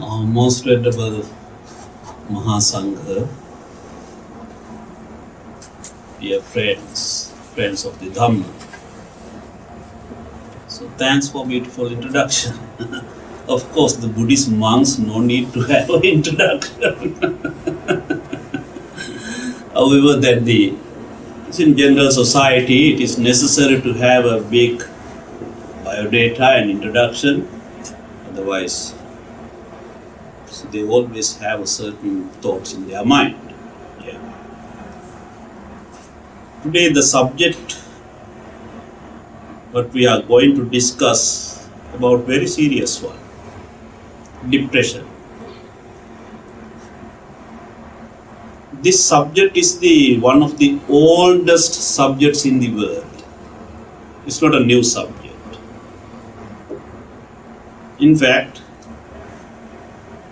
Most venerable Mahasangha, dear friends of the Dhamma. So thanks for beautiful introduction. Of course, the Buddhist monks no need to have an introduction. However, in general society, it is necessary to have a big biodata and introduction. Otherwise, so they always have certain thoughts in their mind. Yeah. Today, the subject what we are going to discuss about very serious one, depression. This subject is one of the oldest subjects in the world. It's not a new subject. In fact,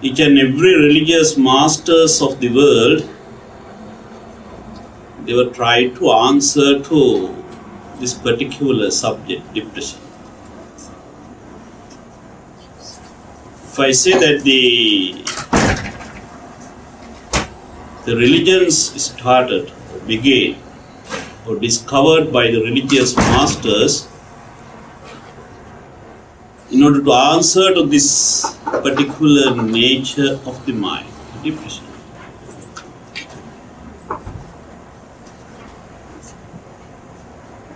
each and every religious masters of the world, they were trying to answer to this particular subject, depression. If I say that the religions started, began, or discovered by the religious masters in order to answer to this particular nature of the mind, depression.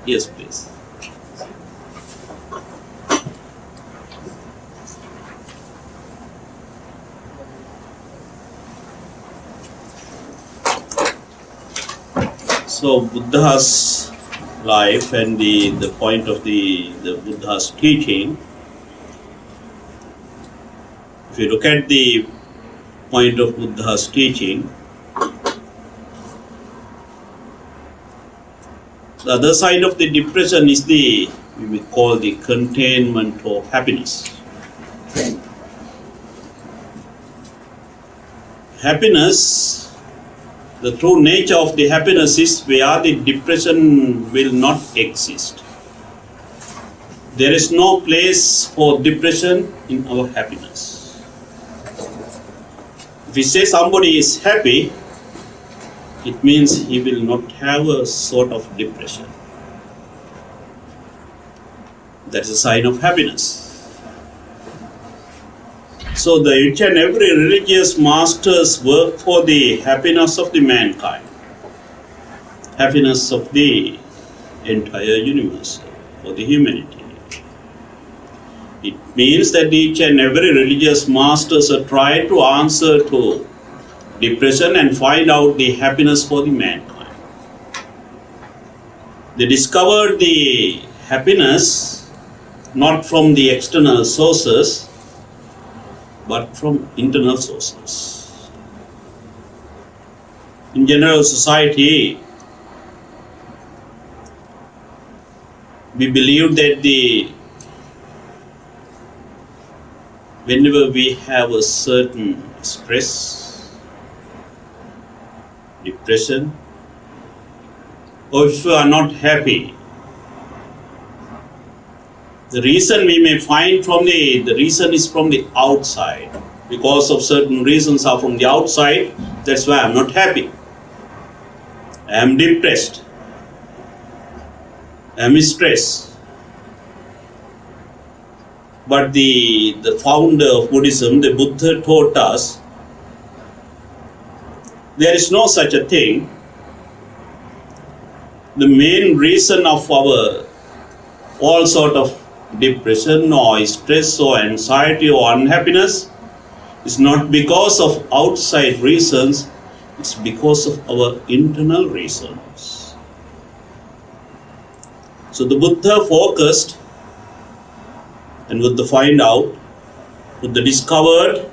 Yes, please. So Buddha's life and the point of the Buddha's teaching, if you look at the point of Buddha's teaching, the other side of the depression is we call the containment of happiness. Happiness, the true nature of the happiness is where the depression will not exist. There is no place for depression in our happiness. If we say somebody is happy, it means he will not have a sort of depression. That is a sign of happiness. So each and every religious masters work for the happiness of the mankind, happiness of the entire universe, for the humanity. It means that each and every religious masters are trying to answer to depression and find out the happiness for the mankind. They discovered the happiness not from the external sources, but from internal sources. In general society, we believe that whenever we have a certain stress, depression, or if you are not happy, the reason we may find the reason is from the outside. Because of certain reasons are from the outside, that's why I'm not happy. I am depressed. I am stressed. But the founder of Buddhism, the Buddha, taught us there is no such a thing. The main reason of our all sort of depression or stress or anxiety or unhappiness is not because of outside reasons, it's because of our internal reasons. So the Buddha focused and Buddha find out, Buddha discovered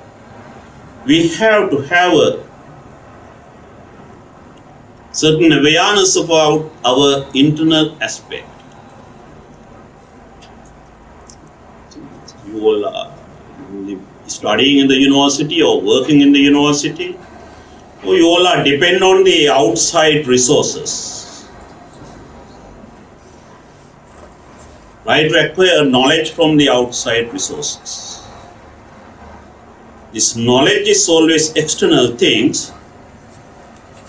we have to have a certain awareness about our internal aspect. You all are studying in the university or working in the university, or you all are dependent on the outside resources. Right? To acquire knowledge from the outside resources. This knowledge is always external things.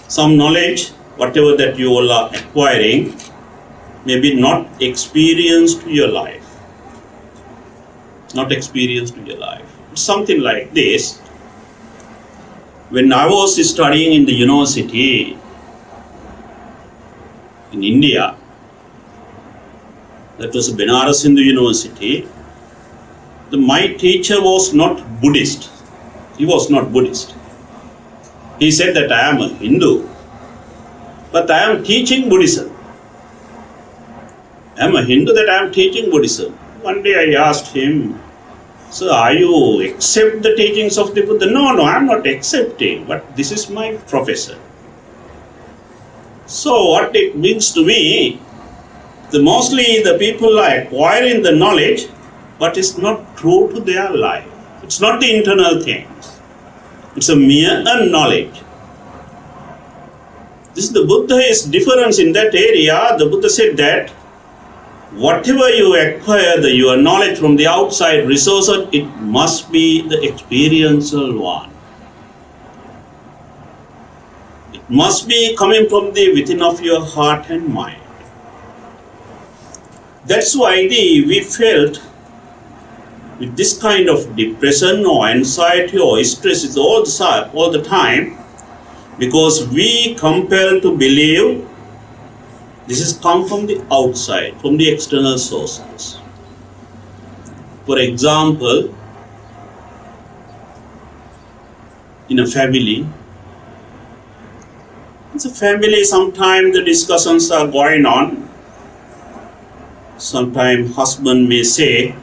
Some knowledge, whatever that you all are acquiring, may be not experienced to your life. Not experienced to your life. It's something like this. When I was studying in the university in India, that was Benares Hindu University, my teacher was not Buddhist. He was not Buddhist. He said that I am a Hindu, but I am teaching Buddhism. I am a Hindu that I am teaching Buddhism. One day I asked him, "So are you accept the teachings of the Buddha?" No, I am not accepting, but this is my professor. So what it means to me, mostly the people are acquiring the knowledge, but it's not true to their life. It's not the internal things. It's a mere knowledge. This is the Buddha's difference in that area. The Buddha said that whatever you acquire, your knowledge from the outside resources, it must be the experiential one. It must be coming from the within of your heart and mind. That's why we felt with this kind of depression or anxiety or stress is all the time, because we compel to believe this has come from the outside, from the external sources. For example, in a family, sometimes the discussions are going on. Sometimes husband may say,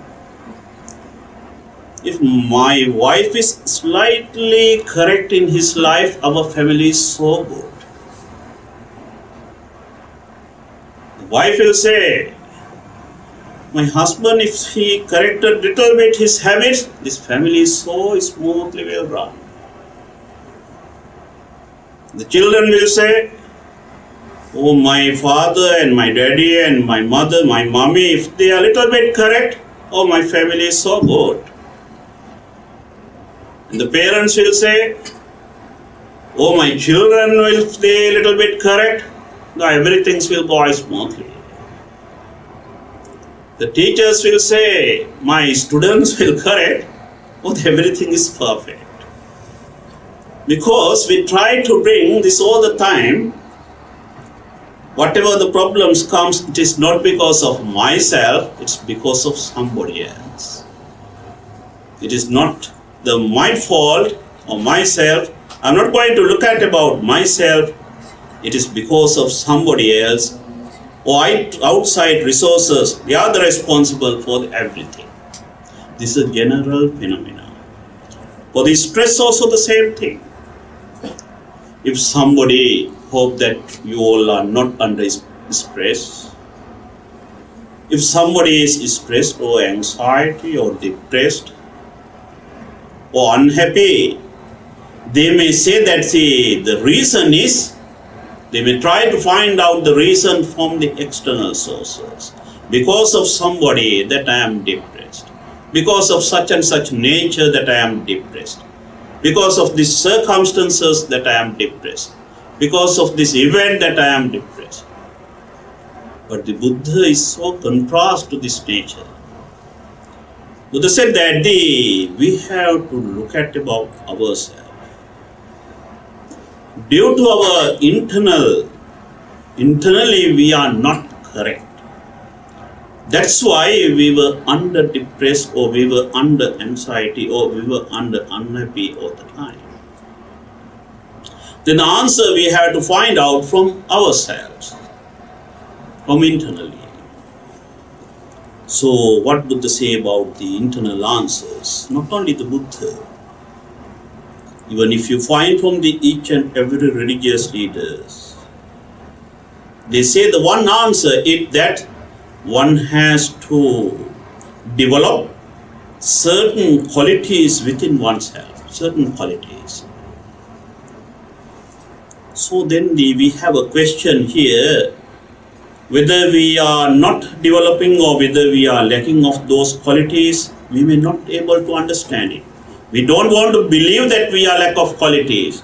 if my wife is slightly correct in his life, our family is so good. The wife will say, my husband, if he corrected little bit his habits, this family is so smoothly well run. The children will say, oh, my father and my daddy and my mother, my mommy, if they are little bit correct, oh, my family is so good. And the parents will say, oh, my children will stay a little bit correct, everything will go smoothly. The teachers will say, my students will correct, oh, everything is perfect. Because we try to bring this all the time. Whatever the problems comes, it is not because of myself, it's because of somebody else. It is not my fault or myself. I'm not going to look at about myself. It is because of somebody else or outside resources. They are the responsible for everything. This is a general phenomenon. For the stress also the same thing. If somebody, hope that you all are not under stress. If somebody is stressed or anxiety or depressed or unhappy, they may say that the reason is, they may try to find out the reason from the external sources. Because of somebody that I am depressed. Because of such and such nature that I am depressed. Because of these circumstances that I am depressed. Because of this event that I am depressed. But the Buddha is so contrast to this nature. Buddha said that we have to look at about ourselves. Due to our internally we are not correct. That's why we were under depressed or we were under anxiety or we were under unhappy all the time. Then the answer we have to find out from ourselves, from internally. So what Buddha say about the internal answers? Not only the Buddha, even if you find from each and every religious leaders, they say the one answer is that one has to develop certain qualities within oneself, certain qualities. So then we have a question here, whether we are not developing or whether we are lacking of those qualities, we may not able to understand it. We don't want to believe that we are lack of qualities.